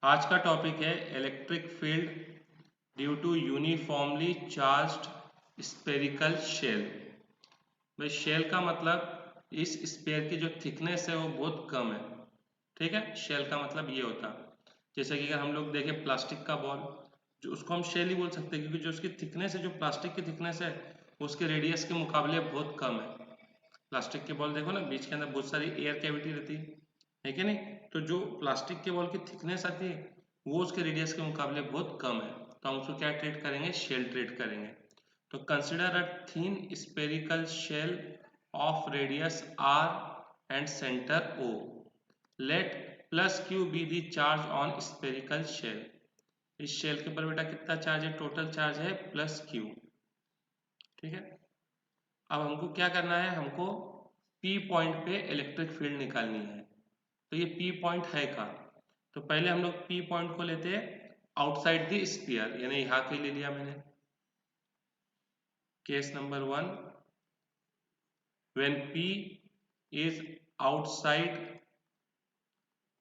आज का टॉपिक है electric field due to uniformly charged spherical shell. भाई शेल का मतलब इस स्फीयर की जो थिकनेस है वो बहुत कम है। ठीक है, शेल का मतलब ये होता है जैसे कि अगर हम लोग देखें प्लास्टिक का बॉल, जो उसको हम शेल ही बोल सकते हैं क्योंकि जो उसकी थिकनेस है, जो प्लास्टिक की थिकनेस है वो उसके रेडियस के मुकाबले बहुत कम है। प्लास्टिक के बॉल देखो ना, बीच के अंदर बहुत सारी एयर कैविटी रहती है कि नहीं। तो जो प्लास्टिक के बॉल की थिकनेस आती है वो उसके रेडियस के मुकाबले बहुत कम है, तो हम उसको क्या ट्रीट करेंगे, शेल ट्रीट करेंगे। तो consider a thin spherical shell of radius r and centre o। Let plus q be the charge on spherical shell. इस शेल के ऊपर बेटा कितना चार्ज है, टोटल चार्ज है प्लस q। ठीक है, अब हमको क्या करना है, हमको P पॉइंट पे इलेक्ट्रिक फील्ड निकालनी है। तो ये P पॉइंट है कहाँ, तो पहले हम लोग P पॉइंट को लेते हैं आउटसाइड द स्फीयर, यानी यहाँ के ले लिया मैंने। Case number 1, when P is outside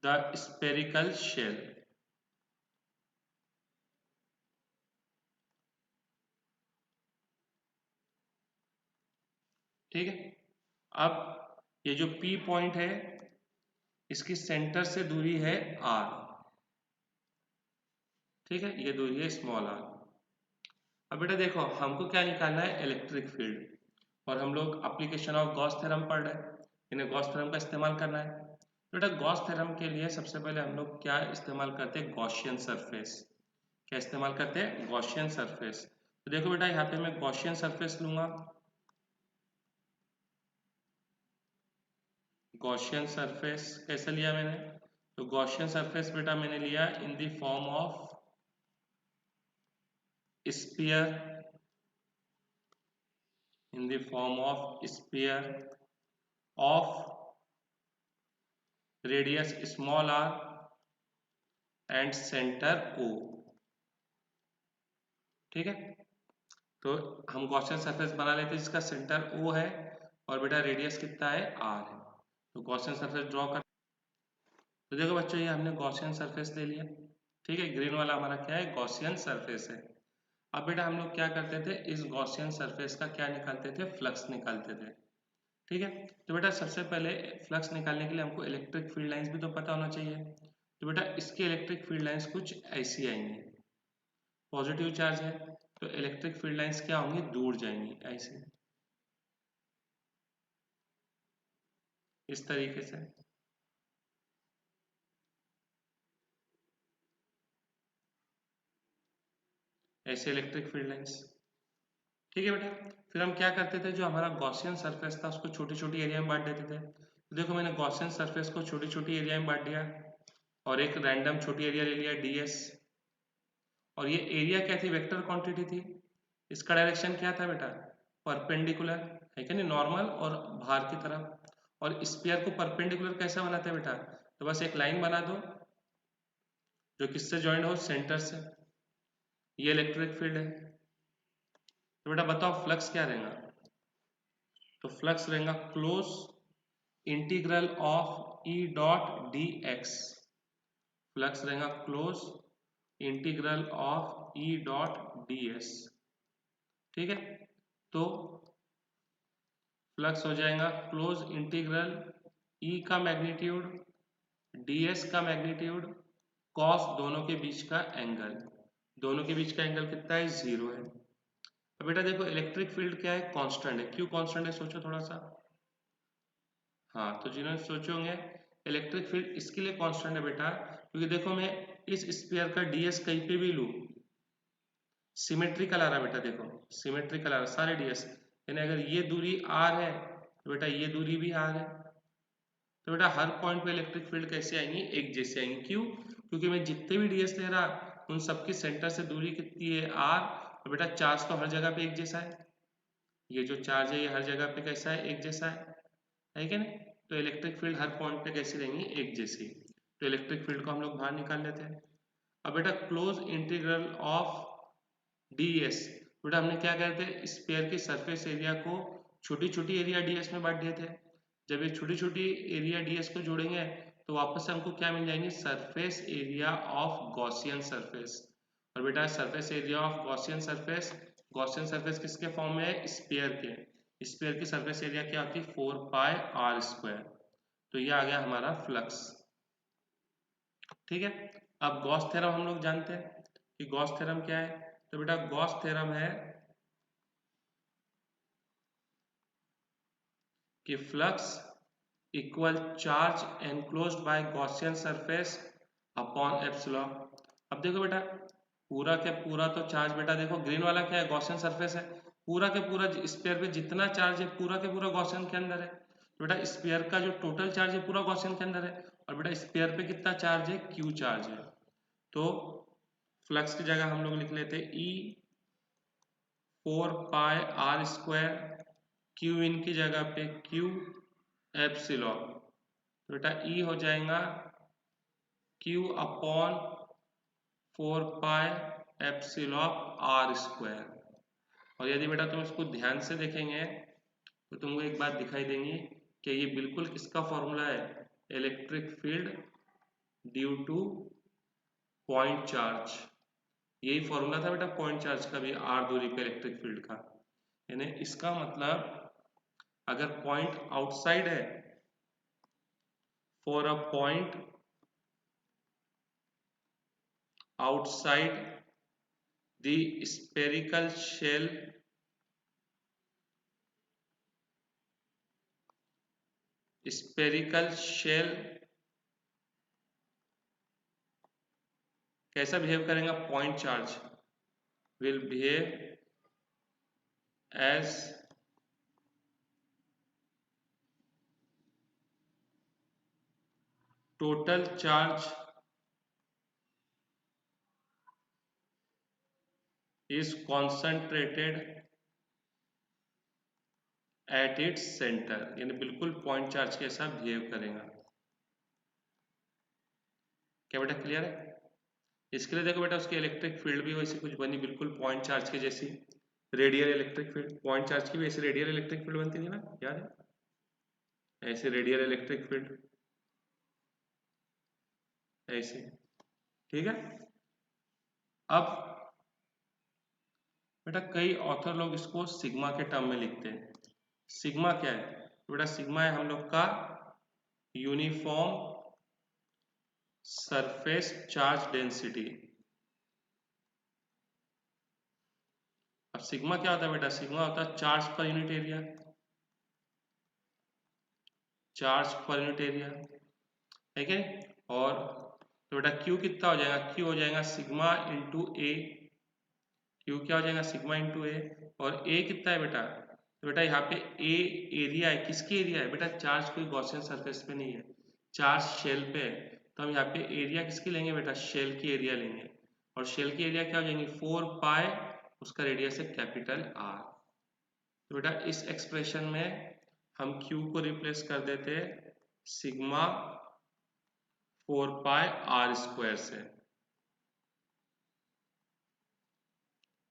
the spherical shell. ठीक है, अब ये जो P पॉइंट है इसकी सेंटर से दूरी है r। ठीक है, ये दूरी है स्मॉल r। अब बेटा देखो हमको क्या निकालना है, इलेक्ट्रिक फील्ड, और हम लोग एप्लीकेशन ऑफ गॉस थ्योरम पढ़ रहे हैं, इन्हें गॉस थ्योरम का इस्तेमाल करना है। तो बेटा गॉस थ्योरम के लिए सबसे पहले हम लोग क्या इस्तेमाल करते हैं, गॉसियन सरफेस। क्या इस्तेमाल करते हैं, गॉसियन सरफेस। तो देखो बेटा यहाँ पे मैं गॉसियन सरफेस लूंगा। गॉसियन सरफेस कैसे लिया मैंने, तो गॉसियन सरफेस बेटा मैंने लिया in the form of sphere, in the form of sphere of radius small r and center O। ठीक है, तो हम गॉसियन सरफेस बना लेते हैं जिसका सेंटर O है और बेटा रेडियस कितना है r है। तो गॉसियन सरफेस ड्रॉ कर, तो देखो बच्चों ये हमने गॉसियन सरफेस ले लिया। ठीक है, ग्रीन वाला हमारा क्या है, गॉसियन सरफेस है। अब बेटा हम लोग क्या करते थे, इस गॉसियन सरफेस का क्या निकालते थे, फ्लक्स निकालते थे। ठीक है, तो बेटा सबसे पहले फ्लक्स निकालने के लिए हमको इलेक्ट्रिक फील्ड लाइंस भी तो पता होना चाहिए। तो बेटा इसकी इलेक्ट्रिक फील्ड लाइंस कुछ ऐसी आएंगी, पॉजिटिव चार्ज है तो इलेक्ट्रिक फील्ड लाइंस क्या होंगी, दूर जाएंगी ऐसे, इस तरीके से। ऐसे इलेक्ट्रिक फील्ड लाइंस। ठीक है बेटा, फिर हम क्या करते थे, जो हमारा गॉसियन सरफेस था उसको छोटी छोटी एरिया में बांट देते थे। तो देखो मैंने गॉसियन सरफेस को छोटी छोटी एरिया में बांट दिया और एक रैंडम छोटी एरिया ले लिया ds। और ये एरिया क्या थी, वेक्टर क्वांटिटी थी। इसका डायरेक्शन क्या था बेटा, परपेंडिकुलर है कि नहीं, नॉर्मल और बाहर की तरफ। और स्फीयर को परपेंडिकुलर कैसे बनाते हैं बेटा, तो बस एक लाइन बना दो जो किससे ज्वाइन हो, सेंटर से। ये इलेक्ट्रिक फील्ड है। तो बेटा बताओ फ्लक्स क्या रहेगा, तो फ्लक्स रहेगा close integral of E dot D X. Flux रहेगा close integral of E dot D S. ठीक है, तो फ्लक्स हो जाएगा क्लोज इंटीग्रल ई का मैग्नीट्यूड, ds का मैग्नीट्यूड, कॉस दोनों के बीच का एंगल। दोनों के बीच का एंगल कितना है, 0 है। अब बेटा देखो इलेक्ट्रिक फील्ड क्या है, कांस्टेंट है। क्यों कांस्टेंट है, सोचो थोड़ा सा। हाँ, तो जिन्होंने सोचे होंगे इलेक्ट्रिक फील्ड इसके लिए कांस्टेंट है बेटा, क्योंकि देखो मैं इस स्फीयर का ds कहीं पे भी लूँ सिमेट्रिकल आ रहा है बेटा, देखो सिमेट्रिकल आ रहा है सारे ds। यानी अगर ये दूरी r है तो बेटा ये दूरी भी r है। तो बेटा हर पॉइंट पे इलेक्ट्रिक फील्ड कैसे आएंगी, एक जैसे आएंगी। क्यों, क्योंकि मैं जितने भी ds ले रहा उन सबकी सेंटर से दूरी कितनी है, r। और बेटा चार्ज तो हर जगह पे एक जैसा है, ये जो चार्ज है ये हर जगह पे कैसा है, एक जैसा है कि नहीं। तो इलेक्ट्रिक फील्ड हर पॉइंट पे कैसी रहेंगी, एक जैसी। तो इलेक्ट्रिक फील्ड को हम लोग बाहर निकाल लेते हैं। अब बेटा क्लोज इंटीग्रल ऑफ ds, बेटा हमने क्या करते थे, स्फीयर की सरफेस एरिया को छोटी छोटी एरिया ds में बांट दिए थे। जब ये छोटी छोटी एरिया ds को जोड़ेंगे तो वापस से हमको क्या मिल जाएंगे, surface area of Gaussian surface. और बेटा surface area of Gaussian surface किसके फॉर्म में है, स्फीयर के। स्फीयर की सरफेस एरिया क्या होती है, 4πr²। तो ये आ गया हमारा फ्लक्स। ठीक है, अब गॉस थ्योरम हम लोग जानते हैं कि गॉस थ्योरम क्या है। तो बेटा गॉस थ्योरम है कि flux equal charge enclosed bye Gaussian surface upon epsilon. अब देखो बेटा पूरा के पूरा तो चार्ज, बेटा देखो ग्रीन वाला क्या है, गॉसियन सरफेस है। पूरा के पूरा स्फीयर पे जितना चार्ज है पूरा के पूरा गॉसियन के अंदर है। तो बेटा स्फीयर का जो टोटल चार्ज है पूरा गॉसियन के अंदर है। और बेटा स्फीयर पे कितना चार्ज है, क्यू चार्ज है। तो फ्लक्स की जगह हम लोग लिख लेते E 4πr², क्यू इन की जगह पे Q एप्सिलॉन। तो बेटा E हो जाएगा Q अपॉन 4πε/r²। और यदि बेटा तुम इसको ध्यान से देखेंगे तो तुमको एक बात दिखाई देंगी कि ये बिल्कुल किसका फॉर्मूला है, electric field due two point charge. यही फॉर्मूला था बेटा पॉइंट चार्ज का भी, r दूरी पे इलेक्ट्रिक फील्ड का। यानी इसका मतलब अगर पॉइंट आउटसाइड है, for a point outside the spherical shell कैसा बिहेव करेगा, point charge will behave as total charge is concentrated at its center। यानी बिल्कुल पॉइंट चार्ज के साथ बिहेव करेगा। क्या बेटा क्लियर है? इसके लिए देखो बेटा उसकी इलेक्ट्रिक फील्ड भी वैसे कुछ बनी बिल्कुल पॉइंट चार्ज के जैसी, radial electric field. Point charge की भी ऐसे रेडियल इलेक्ट्रिक फील्ड बनती थी ना, याद है, ऐसे रेडियल इलेक्ट्रिक फील्ड ऐसे। ठीक है, अब बेटा कई ऑथर लोग इसको सिग्मा के टर्म में लिखते हैं। सिग्मा क्या है, तो बेटा सिग्मा है हम लोग का यूनिफॉर्म सरफेस चार्ज डेंसिटी। अब सिग्मा क्या होता है बेटा, सिग्मा होता है charge per unit area, charge per unit area, ठीक है। और तो बेटा क्यू कितना हो जाएगा, क्यू हो जाएगा सिग्मा इंटू ए। क्यू क्या हो जाएगा, सिग्मा इंटू ए। और ए कितना है बेटा, तो बेटा यहाँ पे ए एरिया है, किसकी एरिया है बेटा, चार्ज कोई गॉसियन सरफेस पे नहीं है, चार्ज शेल पे है। तो हम यहाँ पे एरिया किसकी लेंगे बेटा, शेल की एरिया लेंगे। और शेल की एरिया क्या हो जाएंगी, 4π, उसका रेडियस है कैपिटल आर। तो बेटा इस एक्सप्रेशन में हम Q को रिप्लेस कर देते सिग्मा 4πr² से।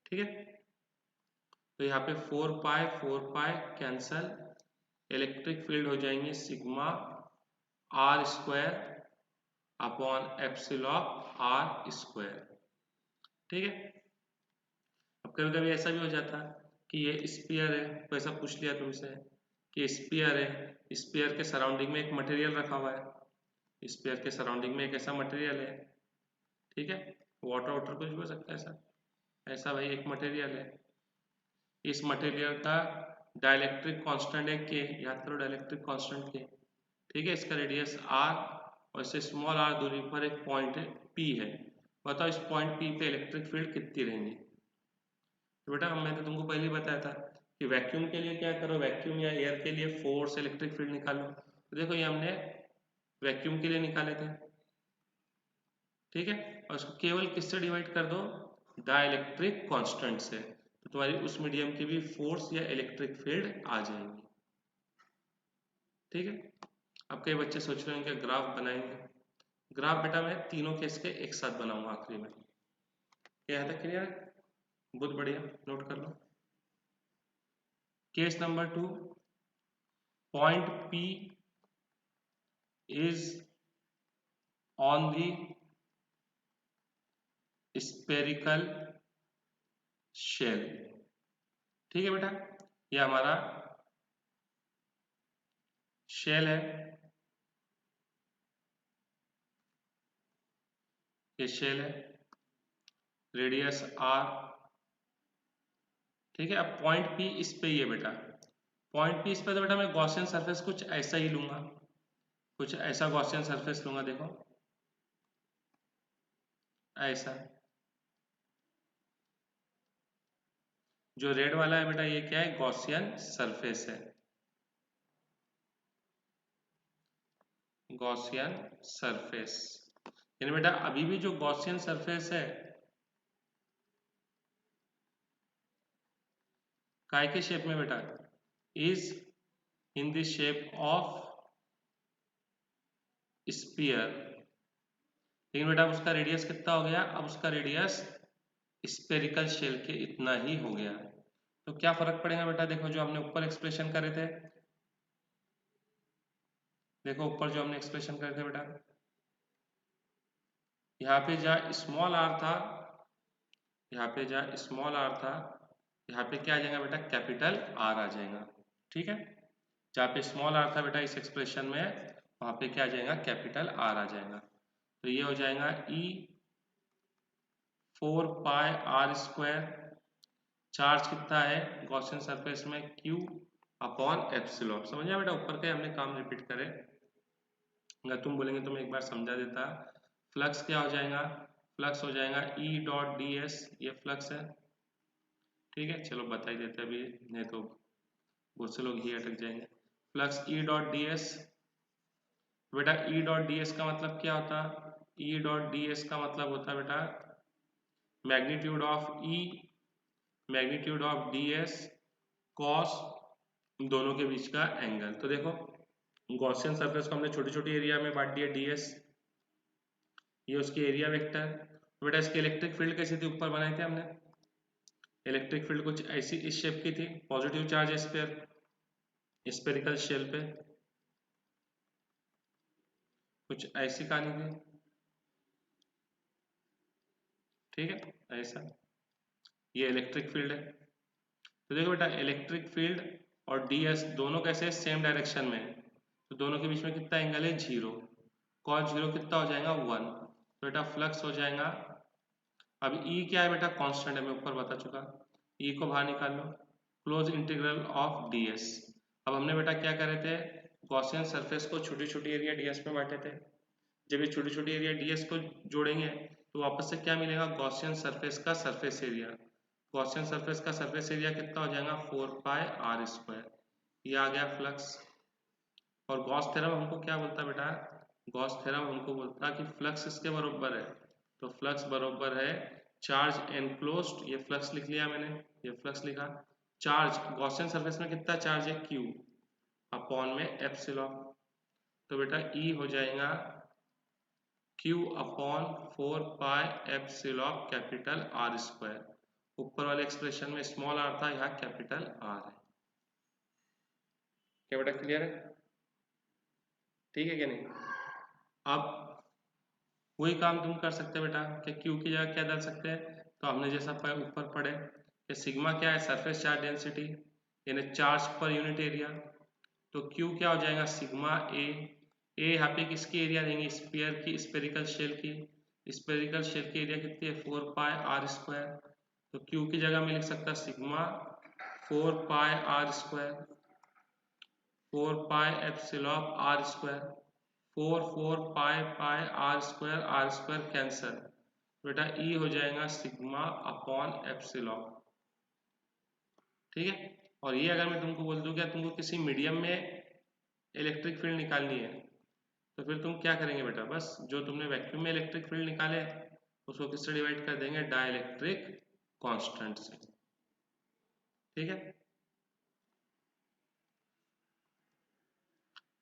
ठीक है, तो यहाँ पे 4π कैंसल, इलेक्ट्रिक फील्ड हो जाएंगे sigma r² upon epsilon r²। ठीक है, अब कभी कभी ऐसा भी हो जाता है कि ये स्फीयर है, तो ऐसा पूछ लिया तुमसे कि स्फीयर है, स्फीयर के सराउंडिंग में एक मटेरियल रखा हुआ है, स्फीयर के सराउंडिंग में एक ऐसा मटेरियल है। ठीक है, वाटर वाटर कुछ भी हो सकता है ऐसा, ऐसा भाई एक मटेरियल है। इस मटेरियल का डाइलेक्ट्रिक कांस्टेंट है के, याद करो डाइलेक्ट्रिक कांस्टेंट के। ठीक है, इसका रेडियस r और इससे स्मॉल r दूरी पर एक पॉइंट P है। बताओ इस पॉइंट P पे इलेक्ट्रिक फील्ड कितनी रहेंगी। तो बेटा मैं तो तुमको पहले ही बताया था कि वैक्यूम के लिए क्या करो, वैक्यूम या एयर के लिए फोर्स इलेक्ट्रिक फील्ड निकालो। तो देखो ये हमने वैक्यूम के लिए निकाले थे। ठीक है, और उसको केवल किससे डिवाइड कर दो, डाइलेक्ट्रिक कांस्टेंट से, तो तुम्हारी उस मीडियम की भी फोर्स या इलेक्ट्रिक फील्ड आ जाएगी। ठीक है, अब कई बच्चे सोच रहे हैं कि ग्राफ बनाएंगे। ग्राफ बेटा मैं तीनों केस के एक साथ बनाऊंगा आखिरी में। क्या है क्लियर, बहुत बढ़िया, नोट कर लो। Case number 2, point P is on the spherical shell. ठीक है बेटा, ये हमारा शेल है, ये शेल है, रेडियस आर। ठीक है, अब पॉइंट पी इस पे ही है बेटा, पॉइंट पी इस पे, तो बेटा मैं गॉसियन सरफेस कुछ ऐसा ही लूंगा, कुछ ऐसा गॉसियन सरफेस लूंगा, देखो ऐसा। जो रेड वाला है बेटा ये क्या है, गॉसियन सरफेस है, गॉसियन सरफेस। यानी बेटा अभी भी जो गॉसियन सरफेस है काय के शेप में बेटा, is in the shape of sphere. लेकिन बेटा उसका रेडियस कितना हो गया, अब उसका रेडियस स्पेरिकल शेल के इतना ही हो गया। तो क्या फर्क पड़ेगा बेटा, देखो जो हमने ऊपर एक्सप्रेशन करे थे, देखो ऊपर जो हमने एक्सप्रेशन करे थे बेटा, यहाँ पे जहाँ स्मॉल आर था, यहाँ पे जहाँ स्मॉल आर था, यहाँ पे क्या आ जाएगा बेटा, कैपिटल आर आ जाएगा। ठीक है, जहाँ पे स्मॉल आर था बेटा इस एक्सप्रेशन में, वहाँ पे क्या आ जाएगा, कैपिटल आर आ जाएगा। तो ये हो जाएगा ई 4 पाई आर स्क्वायर, चार्ज कितना है गॉसियन सरफेस में, Q अपॉन एप्सिलॉन। समझ आया बेटा, ऊपर के हमने काम रिपीट करे, अगर तुम बोलेंगे तो मैं एक बार समझा देता। फ्लक्स क्या हो जाएगा, फ्लक्स हो जाएगा ई डॉट डी एस, ये फ्लक्स है। ठीक है, चलो बता ही देते अभी, नहीं तो बहुत से लोग ही अटक जाएंगे। फ्लक्स ई डॉट डी एस, बेटा ई डॉट डी एस का मतलब क्या होता, ई डॉट डी एस का मतलब होता बेटा magnitude of E, magnitude of D S cos दोनों के बीच का एंगल। तो देखो गॉसियन सरफेस को हमने छोटी छोटी एरिया में बांट दिया, ds ये उसकी एरिया वेक्टर। तो बेटा इसकी इलेक्ट्रिक फील्ड कैसी थी, ऊपर बनाए थे हमने, इलेक्ट्रिक फील्ड कुछ ऐसी इस शेप की थी, positive charge sphere spherical shell पे, कुछ ऐसी कहानी थी। ठीक है, ऐसा ये इलेक्ट्रिक फील्ड है। तो देखो बेटा इलेक्ट्रिक फील्ड और ds दोनों कैसे सेम डायरेक्शन में, तो दोनों के बीच में कितना एंगल है, जीरो, कॉस जीरो कितना हो जाएगा, 1। तो बेटा फ्लक्स हो जाएगा, अब E क्या है बेटा, कांस्टेंट है, मैं ऊपर बता चुका, E को बाहर निकाल लो, क्लोज इंटीग्रल ऑफ ds। अब हमने बेटा क्या करे थे, गॉसियन सरफेस को छोटी छोटी एरिया ds में बांटे थे, जब ये छोटी छोटी एरिया ds को जोड़ेंगे तो वापस से क्या मिलेगा, गॉसियन सरफेस का सरफेस एरिया। गॉसियन सरफेस का सरफेस एरिया कितना हो जाएगा, 4 पाई आर स्क्वायर, ये आ गया फ्लक्स। और गॉस थ्योरम हमको क्या बोलता है बेटा, गॉस थ्योरम हमको बोलता है कि फ्लक्स इसके बराबर है, तो फ्लक्स बराबर है चार्ज एनक्लोज्ड, ये फ्लक्स लिख लिया मैंने, ये फ्लक्स लिखा, चार्ज गॉसियन सरफेस में कितना चार्ज है, Q अपॉन में एप्सिलॉन। तो बेटा E हो जाएगा Q upon 4 pi epsilon capital R square. ऊपर वाले एक्सप्रेशन में स्मॉल आर था, यहाँ कैपिटल आर है। क्या बेटा क्लियर है, ठीक है कि नहीं। अब वही काम तुम कर सकते हो बेटा कि Q की जगह क्या डाल सकते हैं, तो हमने जैसा ऊपर पढ़े कि सिग्मा क्या है, सरफेस चार्ज डेंसिटी यानी चार्ज पर यूनिट एरिया। तो Q क्या हो जाएगा, सिग्मा ए, ए यहाँ पे किसकी एरिया देंगे, स्फीयर की, स्पेरिकल शेल की, स्पेरिकल शेल की एरिया कितनी है, 4 पाई आर स्क्वायर। तो Q की जगह में लिख सकता sigma 4 pi R square, 4 pi epsilon R square, 4 pi pi R square cancel, बेटा E हो जाएगा सिग्मा अपॉन एप्सिलॉन। ठीक है, और ये अगर मैं तुमको बोल दूं क्या तुमको किसी मीडियम में इलेक्ट्रिक फील्ड निकालनी है, तो फिर तुम क्या करेंगे बेटा, बस जो तुमने वैक्यूम में इलेक्ट्रिक फील्ड निकाले उसको किससे डिवाइड कर देंगे, डाइलेक्ट्रिक कांस्टेंट से। ठीक है,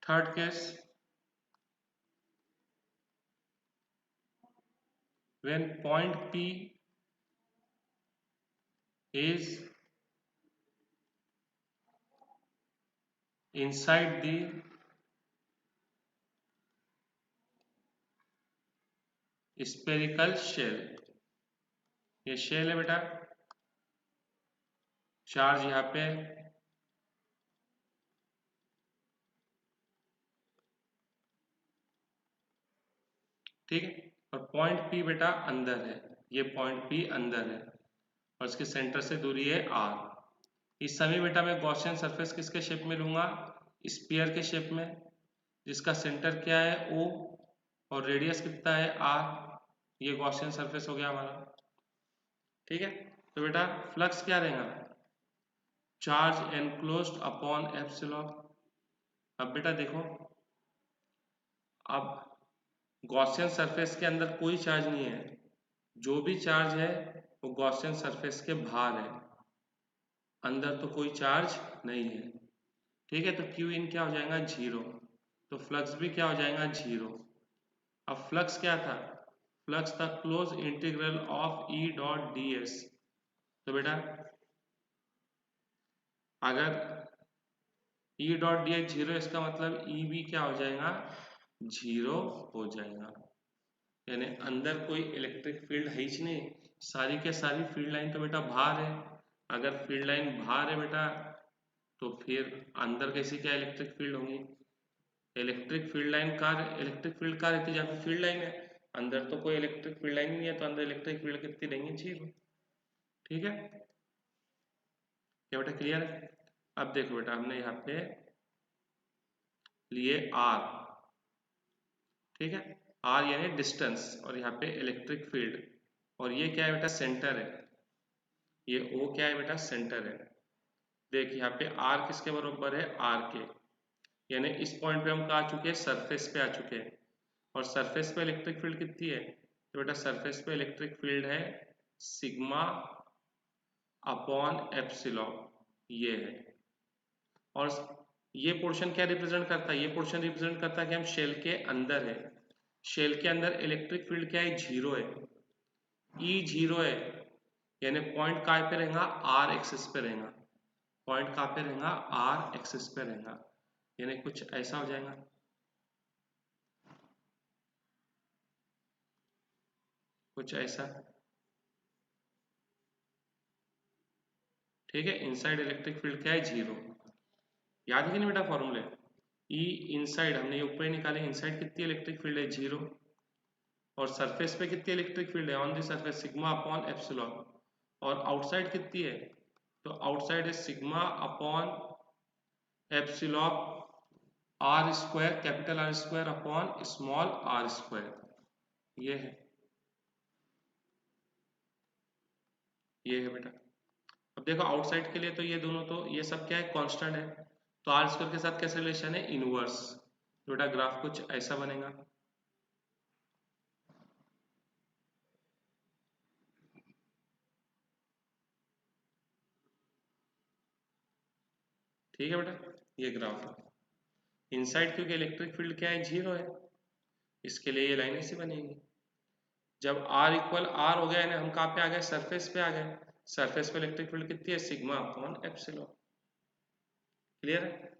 third case, when point P is inside the spherical shell, ये शेल है बेटा, चार्ज यहाँ पे ठीक है, और पॉइंट P बेटा अंदर है, ये पॉइंट P अंदर है और इसके सेंटर से दूरी है r। इस समय बेटा मैं गॉसियन सरफेस किसके शेप में लूंगा, स्फीयर के शेप में, जिसका सेंटर क्या है O और रेडियस कितना है r। ये गॉसियन सरफेस हो गया हमारा, ठीक है। तो बेटा फ्लक्स क्या रहेगा, चार्ज एनक्लोज्ड अपॉन एप्सिलॉन। अब बेटा देखो, अब गॉसियन सरफेस के अंदर कोई चार्ज नहीं है, जो भी चार्ज है वो गॉसियन सरफेस के बाहर है, अंदर तो कोई चार्ज नहीं है, ठीक है। तो क्यू इन क्या हो जाएगा, जीरो, तो फ्लक्स भी क्या हो जाएगा, जीरो। अब फ्लक्स क्या था, फ्लक्स था close integral of E dot D S. तो बेटा अगर ई डॉट डी एस जीरो, इसका मतलब ई भी क्या हो जाएगा, जीरो हो जाएगा, यानी अंदर कोई इलेक्ट्रिक फील्ड है ही नहीं, सारी के सारी फील्ड लाइन तो बेटा बाहर है। अगर फील्ड लाइन बाहर है बेटा, तो फिर अंदर कैसी क्या इलेक्ट्रिक फील्ड होगी, इलेक्ट्रिक फील्ड लाइन कहाँ, इलेक्ट्रिक फील्ड कहाँ रहती है, जहाँ पे फील्ड लाइन है, अंदर तो कोई इलेक्ट्रिक फील्ड लाइन नहीं है, तो अंदर इलेक्ट्रिक फील्ड कितनी रहेंगी, जीरो, ठीक है। क्या बेटा क्लियर है। अब देखो बेटा, हमने यहाँ पे लिए आर, ठीक है, आर यानी डिस्टेंस, और यहाँ पे इलेक्ट्रिक फील्ड, और ये क्या है बेटा, सेंटर है, ये ओ क्या है बेटा, सेंटर है। देख यहाँ पे आर किसके बराबर है, आर के, यानी इस पॉइंट पे हम कहाँ आ चुके हैं, सरफेस पे आ चुके हैं, और सरफेस पे इलेक्ट्रिक फील्ड कितनी है, तो बेटा सरफेस पे इलेक्ट्रिक फील्ड है सिग्मा अपॉन एप्सिलॉन, ये है। और ये पोर्शन क्या रिप्रेजेंट करता है, ये पोर्शन रिप्रेजेंट करता है कि हम शेल के अंदर है, शेल के अंदर इलेक्ट्रिक फील्ड क्या है, जीरो है, ई जीरो है, यानी पॉइंट कहाँ पे रहेगा, आर एक्सिस पे रहेगा, पॉइंट कहाँ पे रहेगा, आर एक्सिस पे रहेगा, यानी कुछ ऐसा हो जाएगा, कुछ ऐसा, ठीक है। इनसाइड इलेक्ट्रिक फील्ड क्या है, जीरो, याद है कि नहीं बेटा फॉर्मूले, ई इनसाइड हमने ये ऊपर ही निकाले, इनसाइड कितनी इलेक्ट्रिक फील्ड है, जीरो, और सरफेस पे कितनी इलेक्ट्रिक फील्ड है, on the surface sigma upon epsilon, और आउटसाइड कितनी है, तो आउटसाइड है sigma upon epsilon R square, capital R square upon small R square, ये है, ये है बेटा। अब देखो आउटसाइड के लिए तो ये दोनों, तो ये सब क्या है, कांस्टेंट है, तो आर स्क्वायर के साथ कैसे रिलेशन है, इनवर्स, तो बेटा ग्राफ कुछ ऐसा बनेगा, ठीक है बेटा, ये ग्राफ है। इनसाइड क्योंकि इलेक्ट्रिक फील्ड क्या है, जीरो है, इसके लिए ये लाइन ऐसी बनेगी। जब R इक्वल R हो गया, हम कहाँ पे आ गए, सरफेस पे आ गए, सरफेस पे इलेक्ट्रिक फील्ड कितनी है, सिग्मा अपॉन एप्सिलॉन, क्लियर है।